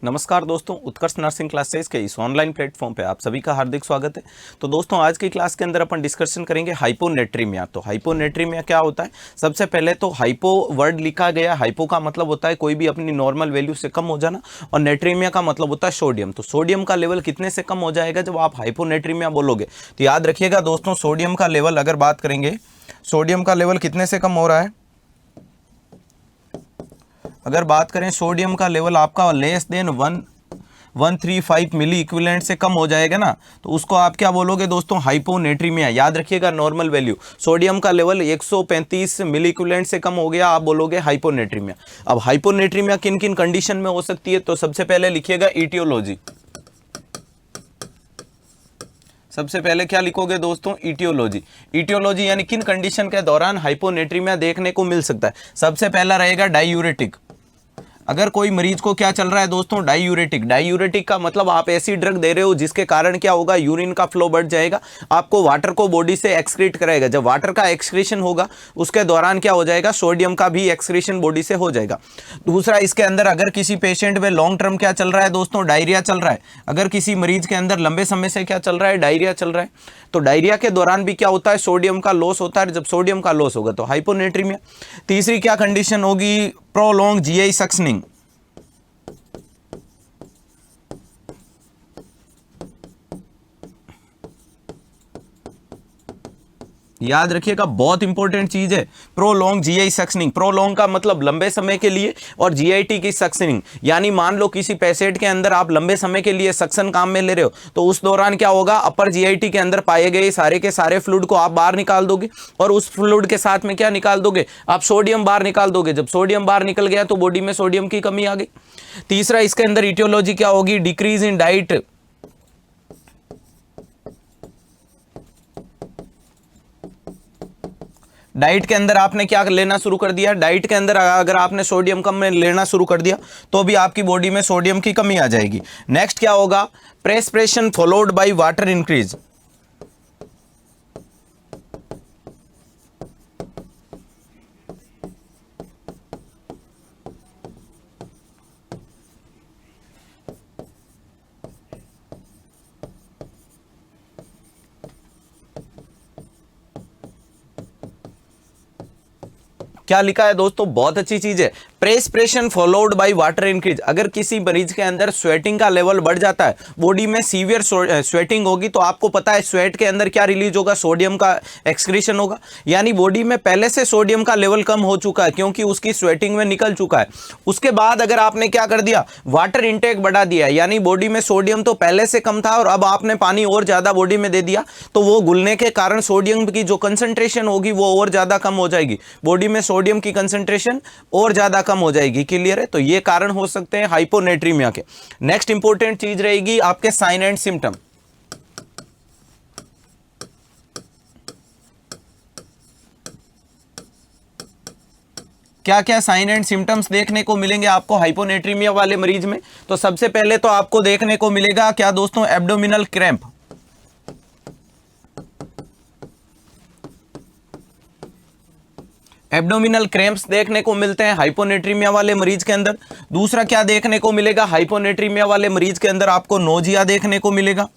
नमस्कार दोस्तों, उत्कर्ष nursing classes के इस ऑनलाइन प्लेटफॉर्म पे आप सभी का हार्दिक स्वागत है। तो दोस्तों आज की क्लास के अंदर अपन डिस्कशन करेंगे हाइपोनेट्रीमिया। तो हाइपोनेट्रीमिया क्या होता है? सबसे पहले तो हाइपो वर्ड लिखा गया। हाइपो का मतलब होता है कोई भी अपनी नॉर्मल वैल्यू से कम हो जाना, और नेट्रीमिया का मतलब होता है सोडियम। तो सोडियम का लेवल कितने से कम हो जाएगा जब आप हाइपोनेट्रीमिया बोलोगे? तो याद रखिएगा दोस्तों, सोडियम का लेवल अगर बात करेंगे, सोडियम का लेवल कितने से कम हो रहा है? अगर बात करें सोडियम का लेवल आपका लेस देन 135 मिली इक्विवेलेंट से कम हो जाएगा ना, तो उसको आप क्या बोलोगे दोस्तों? हाइपोनेट्रीमिया। याद रखिएगा नॉर्मल वैल्यू, सोडियम का लेवल 135 मिली इक्विवेलेंट से कम हो गया, आप बोलोगे हाइपोनेट्रीमिया। अब हाइपोनेट्रीमिया किन किन कंडीशन में हो सकती है? तो सबसे पहले लिखिएगा ईटियोलॉजी। सबसे पहले क्या लिखोगे दोस्तों? ईटियोलॉजी। ईटियोलॉजी यानी किन कंडीशन के दौरान हाइपोनेट्रीमिया देखने को मिल सकता है? सबसे पहला रहेगा डाईयूरेटिक। अगर कोई मरीज को क्या चल रहा है दोस्तों? डाईयूरेटिक। डाईयूरेटिक का मतलब आप ऐसी ड्रग दे रहे हो जिसके कारण क्या होगा? यूरिन का फ्लो बढ़ जाएगा, आपको वाटर को बॉडी से एक्सक्रीट कराएगा। जब वाटर का एक्सक्रीशन होगा उसके दौरान क्या हो जाएगा? सोडियम का भी एक्सक्रीशन बॉडी से हो जाएगा। दूसरा, इसके अंदर अगर किसी पेशेंट में लॉन्ग टर्म क्या चल रहा है दोस्तों? डायरिया चल रहा है। अगर किसी मरीज के अंदर लंबे समय से क्या चल रहा है? डायरिया चल रहा है। तो डायरिया के दौरान भी क्या होता है? सोडियम का लॉस होता है। जब सोडियम का लॉस होगा तो हाइपोनेट्रीमिया। तीसरी क्या कंडीशन होगी? Prolong GI suctioning. याद रखिएगा बहुत इंपॉर्टेंट चीज है, प्रोलॉन्ग जीआई सक्शनिंग। प्रोलॉन्ग का मतलब लंबे समय के लिए, और जीआईटी की सक्शनिंग यानी मान लो किसी पेशेंट के अंदर आप लंबे समय के लिए सक्शन काम में ले रहे हो, तो उस दौरान क्या होगा? अपर जीआईटी के अंदर पाए गए सारे के सारे फ्लूइड को आप बाहर निकाल दोगे, और उस फ्लूइड के साथ में क्या निकाल दोगे? आप सोडियम बाहर निकाल दोगे। जब सोडियम बाहर निकल गया तो बॉडी में सोडियम की कमी आ गई। तीसरा, इसके अंदर ईटियोलॉजी क्या होगी? Decrease in diet. डाइट के अंदर आपने क्या लेना शुरू कर दिया? डाइट के अंदर अगर आपने सोडियम कम में लेना शुरू कर दिया तो भी आपकी बॉडी में सोडियम की कमी आ जाएगी। नेक्स्ट क्या होगा? प्रेस्पिरेशन फॉलोड बाय वाटर इंक्रीज। क्या लिखा है दोस्तों? बहुत अच्छी चीज है, प्रेस्पिरेशन फॉलोड बाय वाटर इंक्रीज। अगर किसी मरीज के अंदर स्वेटिंग का लेवल बढ़ जाता है, बॉडी में सीवियर स्वेटिंग होगी, तो आपको पता है स्वेट के अंदर क्या रिलीज होगा? सोडियम का एक्सक्रीशन होगा। यानी बॉडी में पहले से सोडियम का लेवल कम हो चुका है क्योंकि उसकी स्वेटिंग में निकल चुका है। उसके बाद अगर आपने क्या कर दिया? वाटर इंटेक बढ़ा दिया, यानी बॉडी में सोडियम तो पहले से कम था और अब आपने पानी और ज्यादा बॉडी में दे दिया, तो वो घुलने के कारण सोडियम की जो कंसंट्रेशन होगी वो और ज्यादा कम हो जाएगी। बॉडी में सोडियम की कंसंट्रेशन और ज्यादा कम हो जाएगी। क्लियर है? तो ये कारण हो सकते हैं हाइपोनेट्रीमिया के। नेक्स्ट इंपॉर्टेंट चीज रहेगी आपके साइन एंड सिम्टम। क्या क्या साइन एंड सिम्टम्स देखने को मिलेंगे आपको हाइपोनेट्रीमिया वाले मरीज में? तो सबसे पहले तो आपको देखने को मिलेगा क्या दोस्तों? Abdominal cramp. एब्डोमिनल क्रैम्प्स देखने को मिलते हैं हाइपोनेट्रीमिया वाले मरीज के अंदर। दूसरा क्या देखने को मिलेगा हाइपोनेट्रीमिया वाले मरीज के अंदर? आपको नोजिया देखने को मिलेगा।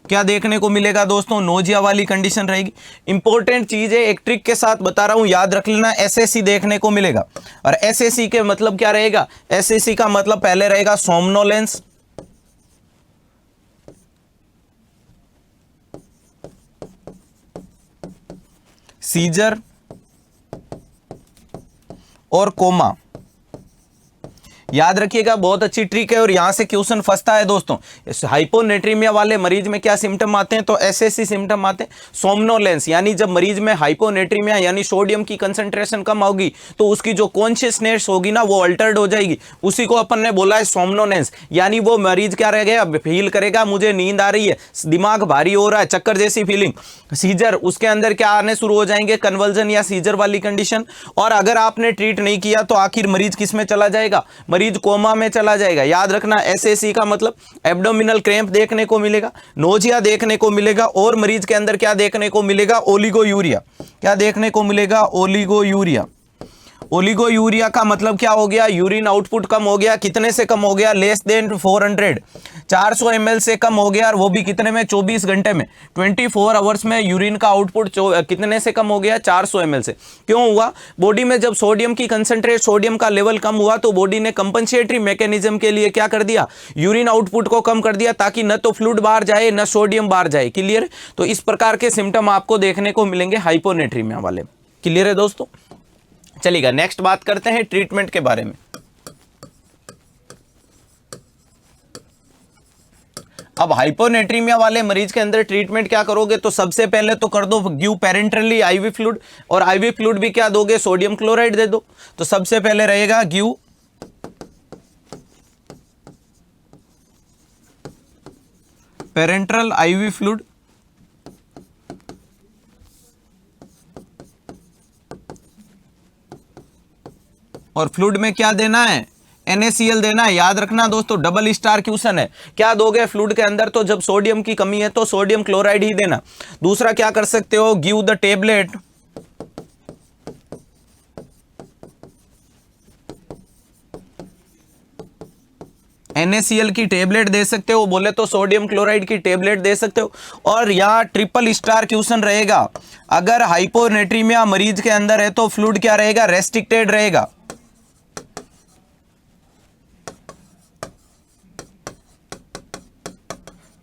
क्या देखने को मिलेगा दोस्तों? नोजिया वाली कंडीशन रहेगी। इंपॉर्टेंट चीज है, एक ट्रिक के साथ बता रहा हूं, याद रख लेना। एसएसी देखने को मिलेगा। और एसएसी के मतलब क्या रहेगा? एसएसी का मतलब पहले रहेगा सोमनोलेंस, सीजर और कोमा। याद रखिएगा बहुत अच्छी ट्रिक है, और यहां से क्वेश्चन फंसता है दोस्तों। हाइपोनेट्रीमिया वाले मरीज में क्या सिम्टम आते हैं? तो एसएसी सिम्टम आते हैं। सोमनोलेंस यानी जब मरीज में हाइपोनेट्रीमिया यानी सोडियम की कंसंट्रेशन कम होगी तो उसकी जो कॉन्शियसनेस होगी ना वो अल्टर्ड हो जाएगी, उसी को अपन ने बोला है सोमनोलेंस। यानी वो मरीज क्या रह गया? फील करेगा मुझे नींद आ रही है, दिमाग भारी हो रहा है, चक्कर जैसी फीलिंग। सीजर, उसके अंदर क्या आने शुरू हो जाएंगे? कन्वर्जन या सीजर वाली कंडीशन। और अगर आपने ट्रीट नहीं किया तो आखिर मरीज किस में चला जाएगा? मरीज कोमा में चला जाएगा। याद रखना, एसएसी का मतलब एब्डोमिनल क्रैम्प देखने को मिलेगा, नोजिया देखने को मिलेगा, और मरीज के अंदर क्या देखने को मिलेगा? ओलिगोयूरिया। क्या देखने को मिलेगा? ओलिगोयूरिया। ओलिगोयूरिया का मतलब क्या हो गया, यूरिन आउटपुट कम हो गया, कितने से कम हो गया, लेस देन 400, 400 ml से कम हो गया, और वो भी कितने में, 24 घंटे में, 24 आवर्स में यूरिन का आउटपुट कितने से कम हो गया, 400 ml से। क्यों हुआ, बॉडी में जब सोडियम की कंसंट्रेट, सोडियम का लेवल कम हुआ तो बॉडी ने कंपनसेटरी मैकेनिज्म के लिए क्या कर दिया, यूरिन आउटपुट को कम कर दिया, ताकि न तो फ्लूइड बाहर जाए न सोडियम बाहर जाए। क्लियर। तो इस प्रकार के सिम्टम आपको देखने को मिलेंगे हाइपोनेट्रीमिया वाले। क्लियर है दोस्तों। चलिएगा नेक्स्ट बात करते हैं ट्रीटमेंट के बारे में। अब हाइपोनेट्रीमिया वाले मरीज के अंदर ट्रीटमेंट क्या करोगे, तो सबसे पहले तो कर दो गिव पेरेंटरली आईवी फ्लूइड, और आईवी फ्लूइड भी क्या दोगे, सोडियम क्लोराइड दे दो। तो सबसे पहले रहेगा गिव पेरेंटरल आईवी फ्लूइड, और फ्लूइड में क्या देना है, NaCl देना है। याद रखना दोस्तों, डबल स्टार क्वेश्चन है। क्या दोगे फ्लूइड के अंदर, तो जब सोडियम की कमी है तो सोडियम क्लोराइड ही देना। दूसरा क्या कर सकते हो, गिव द टेबलेट NaCl की टेबलेट दे सकते हो, बोले तो सोडियम क्लोराइड की टेबलेट दे सकते हो। और यहाँ ट्रिपल स्टार क्वेश्चन रहेगा, अगर हाइपोनेट्रीमिया मरीज के अंदर है तो फ्लूइड क्या रहेगा, रेस्ट्रिक्टेड रहेगा।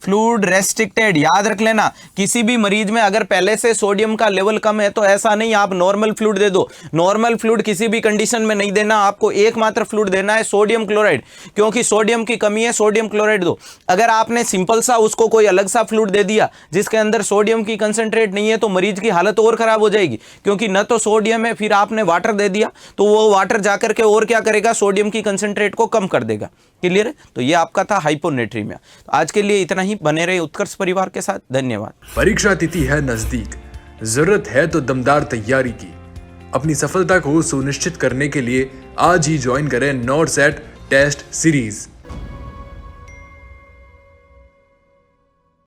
फ्लूइड रेस्ट्रिक्टेड, याद रख लेना। किसी भी मरीज में अगर पहले से सोडियम का लेवल कम है तो ऐसा नहीं आप नॉर्मल फ्लूइड दे दो। नॉर्मल फ्लूइड किसी भी कंडीशन में नहीं देना, आपको एकमात्र फ्लूइड देना है सोडियम क्लोराइड, क्योंकि सोडियम की कमी है, सोडियम क्लोराइड दो। अगर आपने सिंपल सा उसको कोई अलग सा फ्लूइड दे दिया जिसके अंदर सोडियम की कंसंट्रेट नहीं है तो मरीज की हालत और खराब हो जाएगी, क्योंकि न तो सोडियम है, फिर आपने वाटर दे दिया तो वो वाटर जाकर के और क्या करेगा, सोडियम की कंसंट्रेट को कम कर देगा। क्लियर है। तो ये आपका था हाइपोनेट्रीमिया। तो आज के लिए इतना ही। बने रहे उत्कर्ष परिवार के साथ। धन्यवाद। परीक्षा तिथि है नजदीक, जरूरत है तो दमदार तैयारी की। अपनी सफलता को सुनिश्चित करने के लिए आज ही ज्वाइन करें नॉट सेट टेस्ट सीरीज।